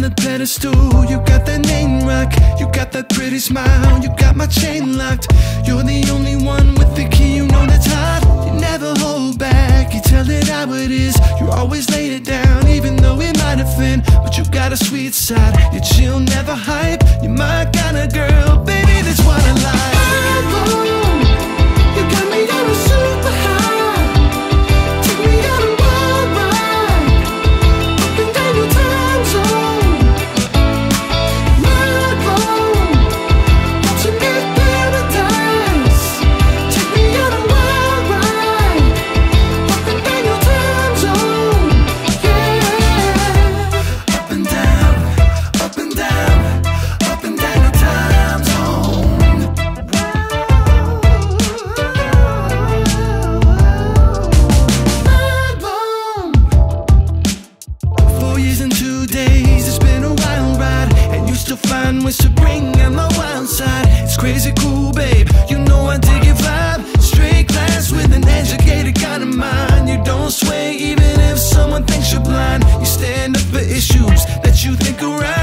on the pedestal. You got that name rock, you got that pretty smile, you got my chain locked. You're the only one with the key, you know that's hot. You never hold back, you tell it how it is. You always lay it down, even though it might offend. But you got a sweet side, you chill, never hype. You're my kind of girl, baby, that's what I like. You got me on a super high. Take me on a wild ride, up and down your time zone. My home, watching me paradise. Take me on a wild ride, up and down your time zone. Yeah, up and down, up and down, up and down your time zone. 4 years and 2 days, it's been a wild ride, and you still find ways to bring out my wild side. It's crazy cool, babe, you know I dig your vibe. Straight class with an educated kind of mind. You don't sway even if someone thinks you're blind. You stand up for issues that you think are right.